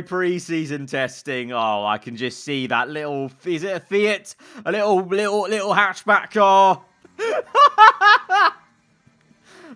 Ferrari pre-season testing. Oh, I can just see that little, is it a Fiat? A little hatchback car.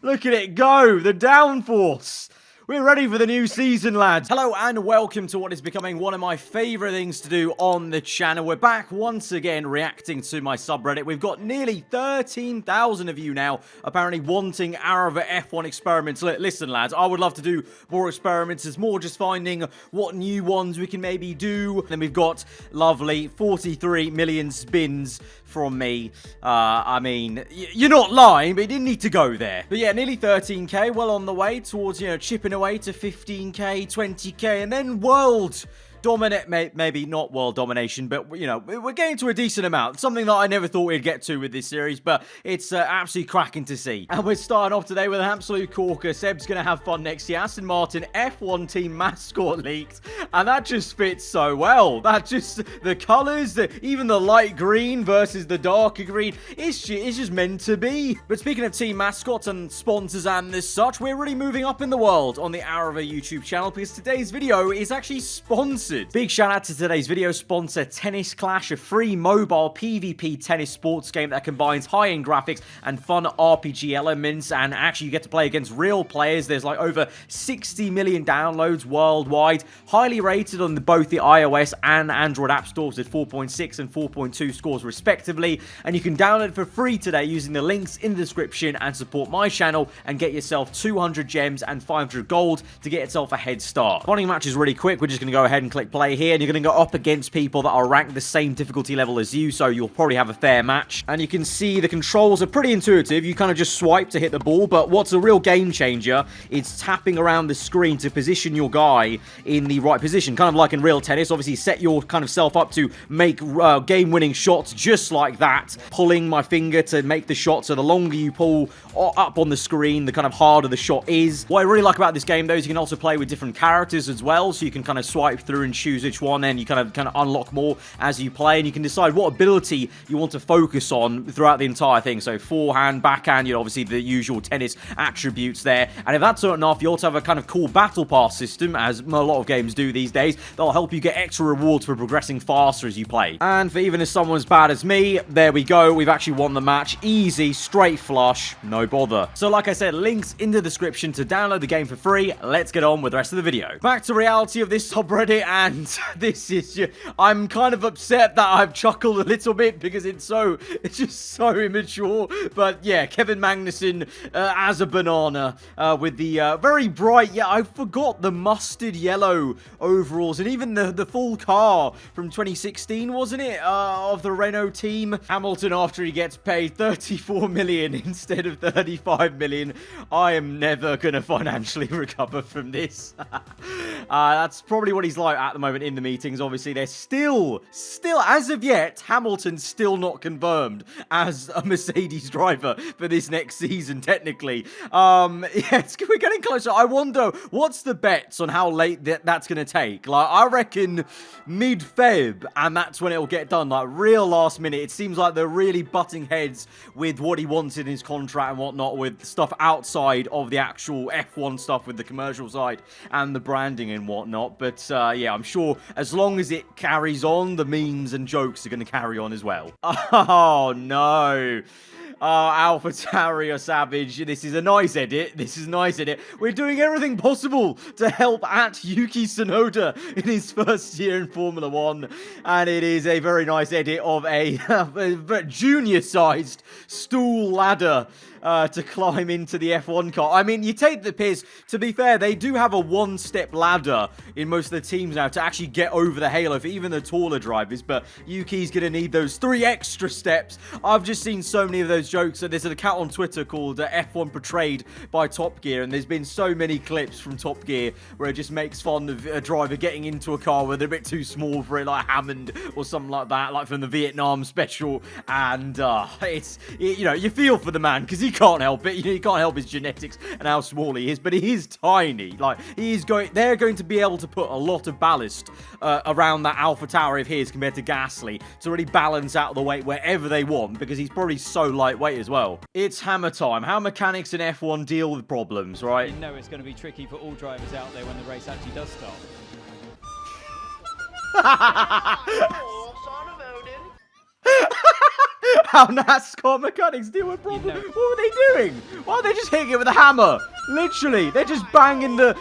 Look at it go, the downforce. We're ready for the new season, lads. Hello and welcome to what is becoming one of my favorite things to do on the channel. We're back once again reacting to my subreddit. We've got nearly 13,000 of you now apparently wanting aarava F1 experiments. Listen, lads, I would love to do more experiments. It's more just finding what new ones we can maybe do. Then we've got lovely 43 million spins from me. I mean, you're not lying, but you didn't need to go there. But yeah, nearly 13k, well on the way towards, chipping away to 15k, 20k, and then world dominate, maybe not world domination, but, we're getting to a decent amount. Something that I never thought we'd get to with this series, but it's absolutely cracking to see. And we're starting off today with an absolute corker. Seb's going to have fun next year. Aston Martin F1 team mascot leaked, and that just fits so well. That just, the colours, even the light green versus the darker green, it's just meant to be. But speaking of team mascots and sponsors and as such, we're really moving up in the world on the aarava YouTube channel because today's video is actually sponsored. Big shout out to today's video sponsor, Tennis Clash, a free mobile PvP tennis sports game that combines high-end graphics and fun RPG elements, and actually you get to play against real players. There's like over 60 million downloads worldwide, highly rated on both the iOS and Android app stores with 4.6 and 4.2 scores respectively, and you can download it for free today using the links in the description and support my channel and get yourself 200 gems and 500 gold to get yourself a head start. Running match is really quick. We're just going to go ahead and click play here, and you're going to go up against people that are ranked the same difficulty level as you, so you'll probably have a fair match. And you can see the controls are pretty intuitive. You kind of just swipe to hit the ball, but what's a real game changer is tapping around the screen to position your guy in the right position, kind of like in real tennis. Obviously set your kind of self up to make game-winning shots just like that, pulling my finger to make the shot. So the longer you pull up on the screen, the kind of harder the shot is. What I really like about this game though is you can also play with different characters as well, so you can kind of swipe through and choose which one, and you kind of unlock more as you play, and you can decide what ability you want to focus on throughout the entire thing. So forehand, backhand, obviously the usual tennis attributes there. And if that's not enough, you also have a kind of cool battle pass system, as a lot of games do these days, that'll help you get extra rewards for progressing faster as you play. And for even as someone as bad as me, there we go, we've actually won the match. Easy, straight flush, no bother. So like I said, links in the description to download the game for free. Let's get on with the rest of the video. Back to reality of this subreddit, and this is just, I'm kind of upset that I've chuckled a little bit because it's just so immature. But yeah, Kevin Magnussen as a banana with the very bright, I forgot the mustard yellow overalls, and even the full car from 2016, wasn't it, of the Renault team. Hamilton, after he gets paid 34 million instead of 35 million, I am never gonna financially recover from this. That's probably what he's like at the moment in the meetings. Obviously, they're still, as of yet, Hamilton's still not confirmed as a Mercedes driver for this next season, technically. Yeah, we're getting closer. I wonder, what's the bets on how late that's going to take? Like, I reckon mid-Feb, and that's when it'll get done. Like, real last minute. It seems like they're really butting heads with what he wants in his contract and whatnot, with stuff outside of the actual F1 stuff, with the commercial side and the branding and whatnot. But, yeah, I'm sure as long as it carries on, the memes and jokes are going to carry on as well. Oh, no. AlphaTauri or Savage, this is a nice edit. This is a nice edit. We're doing everything possible to help at Yuki Tsunoda in his first year in Formula 1. And it is a very nice edit of a junior-sized stool ladder to climb into the F1 car. I mean, you take the piss. To be fair, they do have a one-step ladder in most of the teams now to actually get over the halo for even the taller drivers, but Yuki's going to need those 3 extra steps. I've just seen so many of those jokes. There's an account on Twitter called F1 Portrayed by Top Gear, and there's been so many clips from Top Gear where it just makes fun of a driver getting into a car where they're a bit too small for it, like Hammond or something like that, like from the Vietnam special. And you feel for the man because he can't help it. He can't help his genetics and how small he is, but he is tiny. Like, they're going to be able to put a lot of ballast around that AlphaTauri of his compared to Gasly to really balance out the weight wherever they want, because he's probably so lightweight as well. It's hammer time. How mechanics in F1 deal with problems, right? You know it's going to be tricky for all drivers out there when the race actually does start. How NASCAR mechanics deal with problems. What were they doing? Why are they just hitting it with a hammer? Literally, they're just banging they're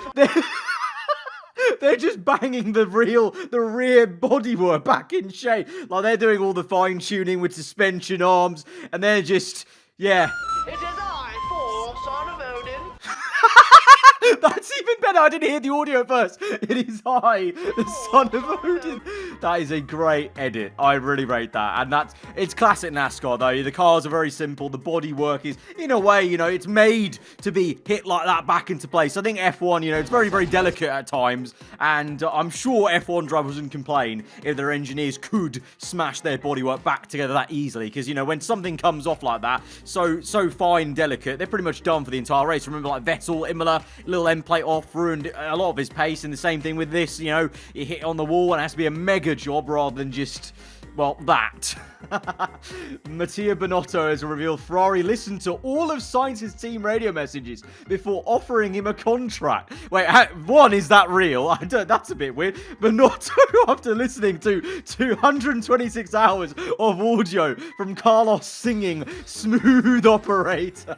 just banging the rear bodywork back in shape. Like, they're doing all the fine tuning with suspension arms, and they're just, yeah. It is I, Thor, son of Odin. That's even better. I didn't hear the audio first. It is I, the son of Odin. That is a great edit. I really rate that. And it's classic NASCAR, though. The cars are very simple. The bodywork is, in a way, you know, it's made to be hit like that back into place. I think F1, you know, it's very, very delicate at times. And I'm sure F1 drivers wouldn't complain if their engineers could smash their bodywork back together that easily. Because, you know, when something comes off like that, so fine, delicate, they're pretty much done for the entire race. Remember, like Vettel, Imola, little end plate off, ruined a lot of his pace. And the same thing with this, you know, you hit on the wall and it has to be a mega job rather than just, well, that. Mattia Binotto has revealed Ferrari listened to all of Sainz's team radio messages before offering him a contract. Wait, one, is that real? That's a bit weird. Binotto, after listening to 226 hours of audio from Carlos singing "Smooth Operator."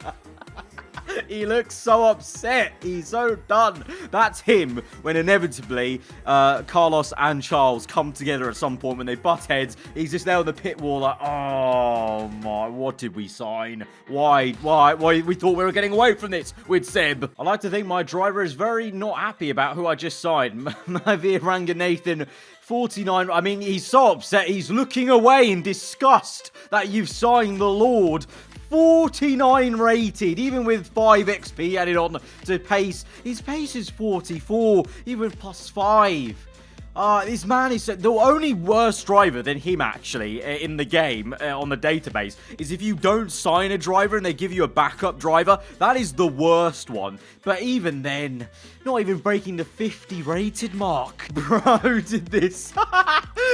He looks so upset. He's so done. That's him when inevitably Carlos and Charles come together at some point when they butt heads. He's just there on the pit wall like, oh my, what did we sign? Why? We thought we were getting away from this with Seb. I like to think my driver is very not happy about who I just signed. Mavir Ranganathan 49. I mean, he's so upset. He's looking away in disgust that you've signed the Lord. 49 rated, even with 5 XP added on to pace. His pace is 44, even with +5. This man is the only worse driver than him, actually, in the game, on the database, is if you don't sign a driver and they give you a backup driver. That is the worst one. But even then, not even breaking the 50 rated mark. Bro did this.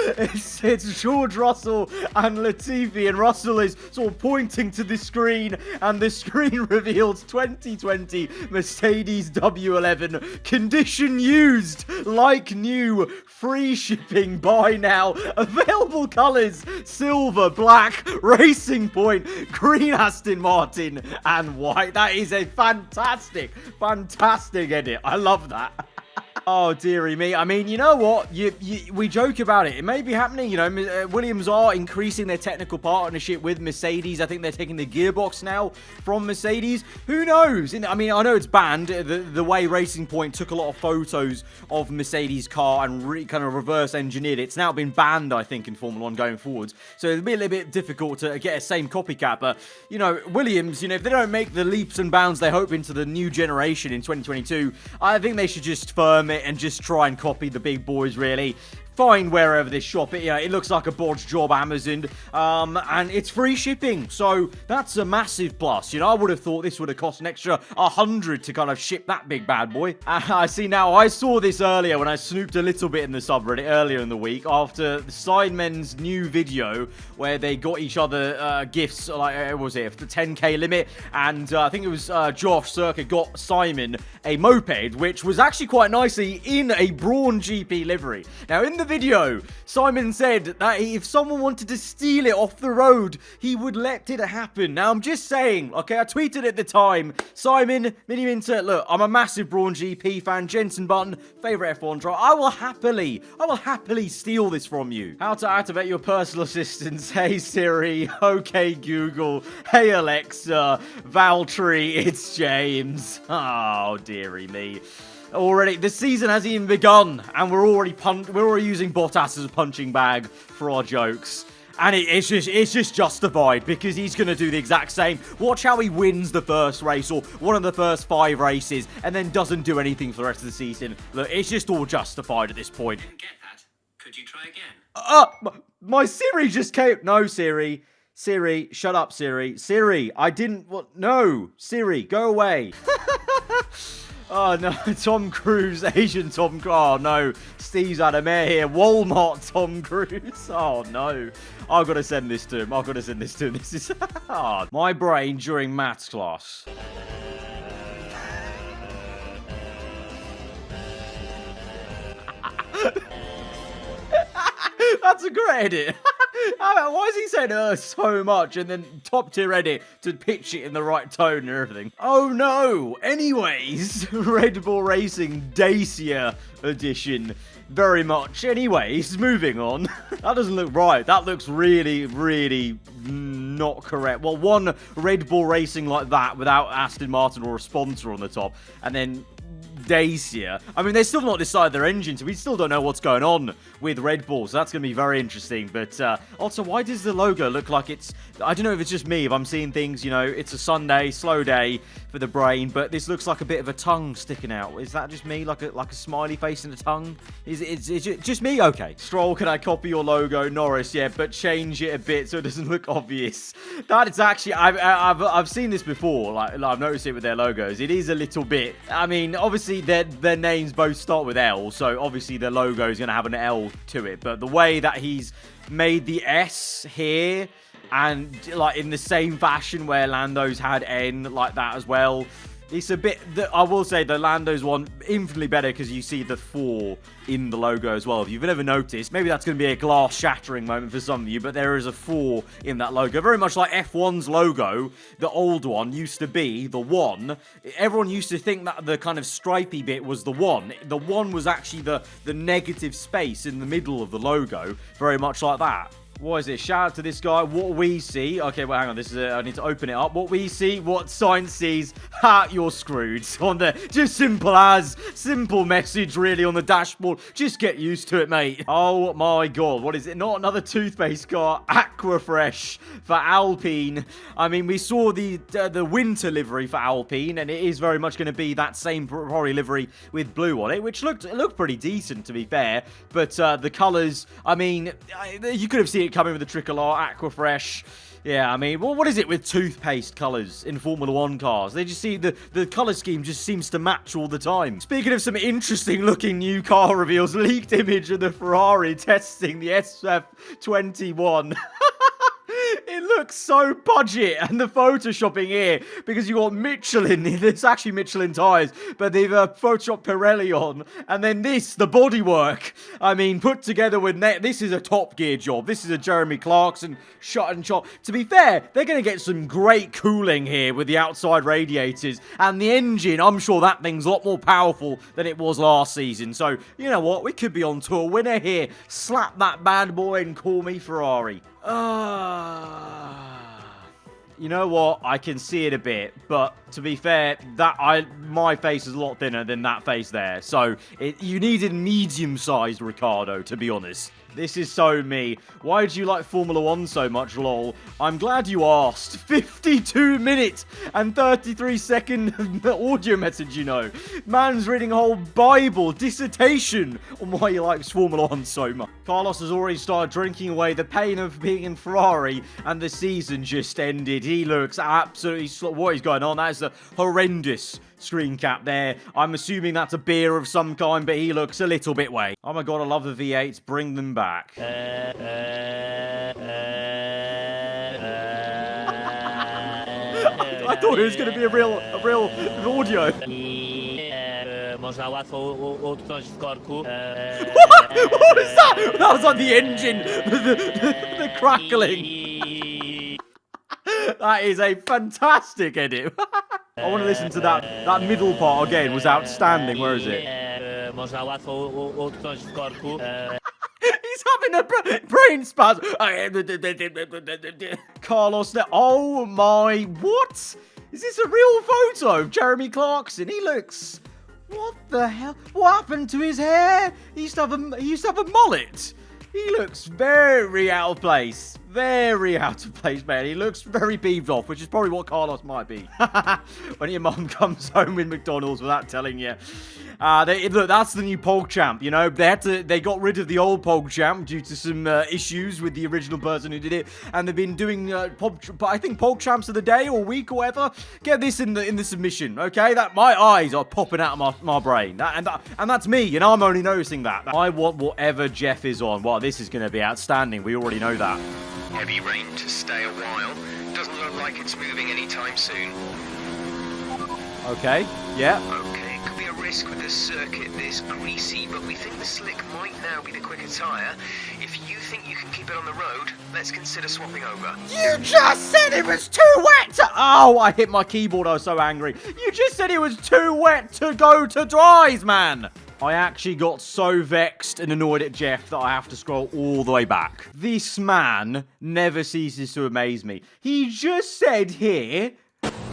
It's George Russell and Latifi, and Russell is sort of pointing to the screen, and the screen reveals 2020 Mercedes W11. Condition used, like new. Free shipping, buy now. Available colors: silver, black, Racing Point, green Aston Martin, and white. That is a fantastic edit. I love that. Oh, dearie me. I mean, you know what? We joke about it. It may be happening. You know, Williams are increasing their technical partnership with Mercedes. I think they're taking the gearbox now from Mercedes. Who knows? I mean, I know it's banned. The way Racing Point took a lot of photos of Mercedes' car and kind of reverse engineered it. It's now been banned, I think, in Formula 1 going forwards. So it'll be a little bit difficult to get a same copycat. But, you know, Williams, you know, if they don't make the leaps and bounds they hope into the new generation in 2022, I think they should just firm it and just try and copy the big boys, really. Find wherever they shop it. Yeah, it looks like a bodge job, Amazon. And it's free shipping. So that's a massive plus. You know, I would have thought this would have cost an extra 100 to kind of ship that big bad boy. I see now, I saw this earlier when I snooped a little bit in the subreddit earlier in the week after the Sidemen's new video where they got each other gifts, like, what was it, the 10k limit. And I think it was Josh Circa got Simon a moped, which was actually quite nicely in a Brawn GP livery. Now, in the video, Simon said that if someone wanted to steal it off the road, he would let it happen. Now, I'm just saying, okay, I tweeted at the time, Simon, Mini Minter, look, I'm a massive Brawn GP fan, Jensen Button, favorite F1 driver. I will happily steal this from you. How to activate your personal assistants. Hey Siri, okay Google, hey Alexa, Valtteri, it's James. Oh, dearie me. Already, the season hasn't even begun, and we're already using Bottas as a punching bag for our jokes. And it's just justified, because he's going to do the exact same. Watch how he wins the first race, or one of the first 5 races, and then doesn't do anything for the rest of the season. Look, it's just all justified at this point. Didn't get that. Could you try again? My Siri just came. No, Siri. Siri, shut up, Siri. Siri, I didn't... What? No. Siri, go away. Oh, no. Tom Cruise, Asian Tom Cruise. Oh, no. Steve's had a mare here. Walmart Tom Cruise. Oh, no. I've got to send this to him. This is... Oh, my brain during maths class. That's a great edit. Why is he saying so much and then top tier edit to pitch it in the right tone and everything? Oh no. Anyways, Red Bull Racing Dacia edition. Very much. Anyways, moving on. That doesn't look right. That looks really, really not correct. Well, one Red Bull Racing like that without Aston Martin or a sponsor on the top, and then Dacia. I mean, they've still not decided their engine, so we still don't know what's going on with Red Bull, so that's going to be very interesting. But also, why does the logo look like it's... I don't know if it's just me, if I'm seeing things, you know, it's a Sunday, slow day for the brain, but this looks like a bit of a tongue sticking out. Is that just me, like a smiley face and a tongue? Is it just me? Okay. Stroll, can I copy your logo? Norris, yeah, but change it a bit so it doesn't look obvious. That is actually... I've seen this before, like I've noticed it with their logos. It is a little bit... I mean, obviously, their names both start with L, so obviously their logo is going to have an L to it, but the way that he's made the S here, and like in the same fashion where Lando's had N like that as well, it's a bit... I will say the Lando's one infinitely better because you see the 4 in the logo as well. If you've never noticed, maybe that's going to be a glass shattering moment for some of you, but there is a 4 in that logo. Very much like F1's logo, the old one used to be the 1. Everyone used to think that the kind of stripy bit was the 1. The 1 was actually the negative space in the middle of the logo. Very much like that. What is it? Shout out to this guy. What we see. Okay, well, hang on. This is I need to open it up. What we see, what science sees. Ha, you're screwed. On the just simple message really on the dashboard. Just get used to it, mate. Oh my god. What is it? Not another toothpaste car. Aquafresh for Alpine. I mean, we saw the winter livery for Alpine, and it is very much going to be that same Ferrari livery with blue on it, which looked pretty decent, to be fair. But the colors, I mean, you could have seen it coming with the tricolor, Aquafresh. Yeah, I mean, well, what is it with toothpaste colours in Formula 1 cars? They just see the colour scheme just seems to match all the time. Speaking of some interesting looking new car reveals, leaked image of the Ferrari testing the SF21. It looks so budget, and the photoshopping here, because you got Michelin, it's actually Michelin tyres, but they've photoshopped Pirelli on, and then this, the bodywork, I mean, put together with this is a Top Gear job. This is a Jeremy Clarkson shot and chop. To be fair, they're going to get some great cooling here with the outside radiators, and the engine, I'm sure that thing's a lot more powerful than it was last season, so, you know what, we could be on to a winner here. Slap that bad boy and call me Ferrari. You know what? I can see it a bit, but to be fair, my face is a lot thinner than that face there. So you needed medium-sized Ricciardo, to be honest. This is so me. Why do you like Formula 1 so much, lol? I'm glad you asked. 52 minutes and 33-second audio message, you know. Man's reading a whole Bible, dissertation on why he likes Formula 1 so much. Carlos has already started drinking away the pain of being in Ferrari, and the season just ended. He looks absolutely... What is going on? That is a horrendous screen cap there. I'm assuming that's a beer of some kind, but he looks a little bit way. Oh my god, I love the V8s. Bring them back. I thought it was going to be a real audio. What is that? That was like the engine, the crackling. That is a fantastic edit. I want to listen to that. That middle part again was outstanding. Where is it? He's having a brain spasm. Carlos, oh my, what? Is this a real photo of Jeremy Clarkson? He looks... What the hell? What happened to his hair? He used to have a mullet. He looks very out of place. Very out of place, man. He looks very peeved off, which is probably what Carlos might be. When your mum comes home with McDonald's without telling you. Look, that's the new PogChamp, you know. They got rid of the old PogChamp due to some issues with the original person who did it, and they've been doing I think PogChamps of the day or week or whatever. Get this in the submission, okay? That my eyes are popping out of my brain, and that's me, you know. I'm only noticing that. I want whatever Jeff is on. Well, this is going to be outstanding. We already know that. Heavy rain to stay a while. Doesn't look like it's moving anytime soon. Okay, yeah. Okay, could be a risk with the circuit this greasy, but we think the slick might now be the quicker tyre. If you think you can keep it on the road, let's consider swapping over. You just said it was too wet to... Oh, I hit my keyboard. I was so angry. You just said it was too wet to go to dries, man. I actually got so vexed and annoyed at Jeff that I have to scroll all the way back. This man never ceases to amaze me. He just said here,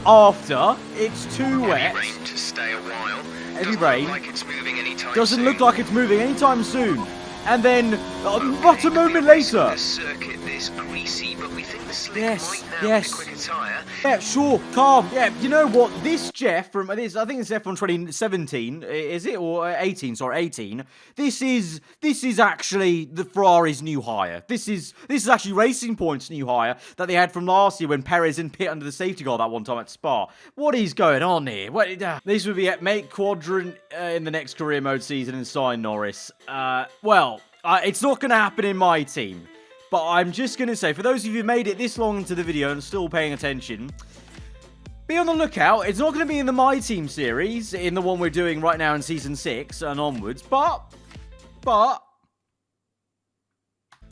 after, it's too wet. Heavy rain to stay a while. Heavy rain. Like it's moving anytime Doesn't soon. look like it's moving anytime soon. And then, but a moment later. The circuit this greasy, but we think the slick Yes, might now yes. be the quicker tyre. Yeah, sure, calm. Yeah, you know what? This Jeff from this, I think it's F1 2017, is it, or 18? Sorry, 18. This is actually the Ferrari's new hire. This is actually Racing Point's new hire that they had from last year when Perez in pit under the safety car that one time at Spa. What is going on here? This would be at mate quadrant in the next career mode season and sign Norris. It's not going to happen in my team. But I'm just going to say, for those of you who made it this long into the video and still paying attention, be on the lookout. It's not going to be in the My Team series, in the one we're doing right now in Season 6 and onwards, but...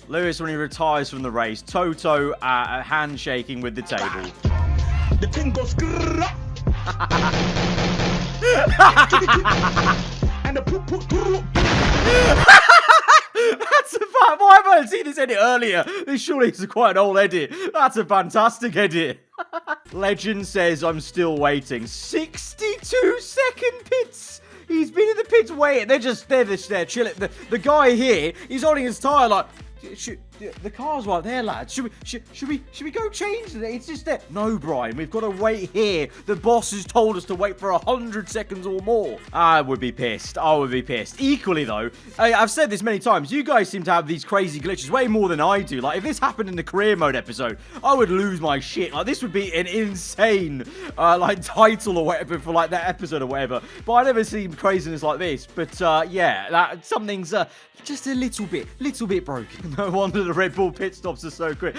Lewis, when he retires from the race, Toto handshaking with the table. The thing goes... and the poop. That's a fun... Why haven't I seen this edit earlier? This surely is quite an old edit. That's a fantastic edit. Legend says I'm still waiting. 62-second pits. He's been in the pits waiting. They're just there chilling. The guy here, he's holding his tyre like... The car's right there, lads. Should we go change it? It's just there. No, Brian, we've got to wait here. The boss has told us to wait for 100 seconds or more. I would be pissed. Equally, though, I've said this many times. You guys seem to have these crazy glitches way more than I do. Like, if this happened in the career mode episode, I would lose my shit. Like, this would be an insane, title or whatever for, like, that episode or whatever. But I never seen craziness like this. But, yeah, something's, just a little bit broken. No wonder the Red Bull pit stops are so quick.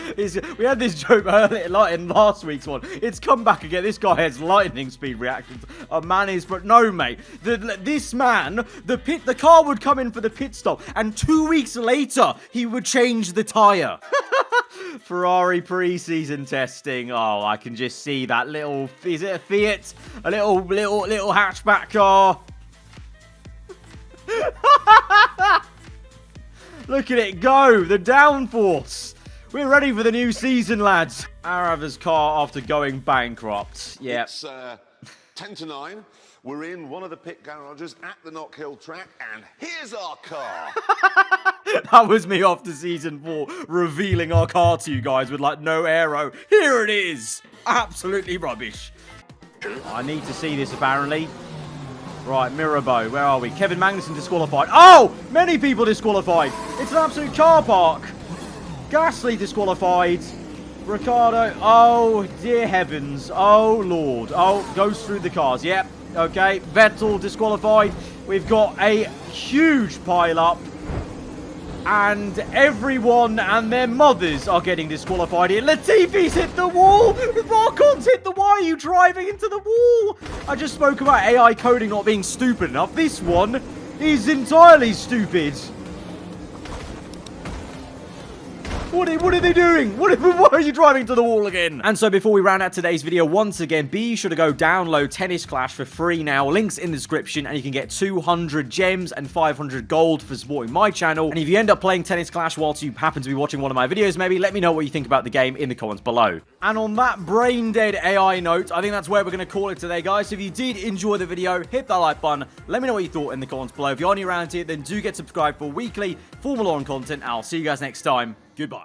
We had this joke earlier, like in last week's one. It's come back again. This guy has lightning speed reactions. A man is, but no, mate. This man, the car would come in for the pit stop, and 2 weeks later, he would change the tyre. Ferrari pre-season testing. Oh, I can just see that little, is it a Fiat? A little hatchback car. Look at it go, the downforce. We're ready for the new season, lads. Aarava's car after going bankrupt. Yep. It's 10 to 9. We're in one of the pit garages at the Knock Hill track, and here's our car. That was me after season 4, revealing our car to you guys with, like, no aero. Here it is. Absolutely rubbish. I need to see this, apparently. Right, Mirabeau, where are we? Kevin Magnussen disqualified. Oh! Many people disqualified. It's an absolute car park. Gasly disqualified. Ricciardo. Oh, dear heavens. Oh, Lord. Oh, goes through the cars. Yep. Okay. Vettel disqualified. We've got a huge pile-up. And everyone and their mothers are getting disqualified here. Latifi's hit the wall. Roccon's hit the wall. Why are you driving into the wall? I just spoke about AI coding not being stupid enough. This one is entirely stupid. What are they doing? Why are you driving to the wall again? And so before we round out today's video, once again, be sure to go download Tennis Clash for free now. Links in the description, and you can get 200 gems and 500 gold for supporting my channel. And if you end up playing Tennis Clash whilst you happen to be watching one of my videos, maybe let me know what you think about the game in the comments below. And on that brain-dead AI note, I think that's where we're going to call it today, guys. So if you did enjoy the video, hit that like button. Let me know what you thought in the comments below. If you're new around here, then do get subscribed for weekly Formula 1 content. I'll see you guys next time. Goodbye.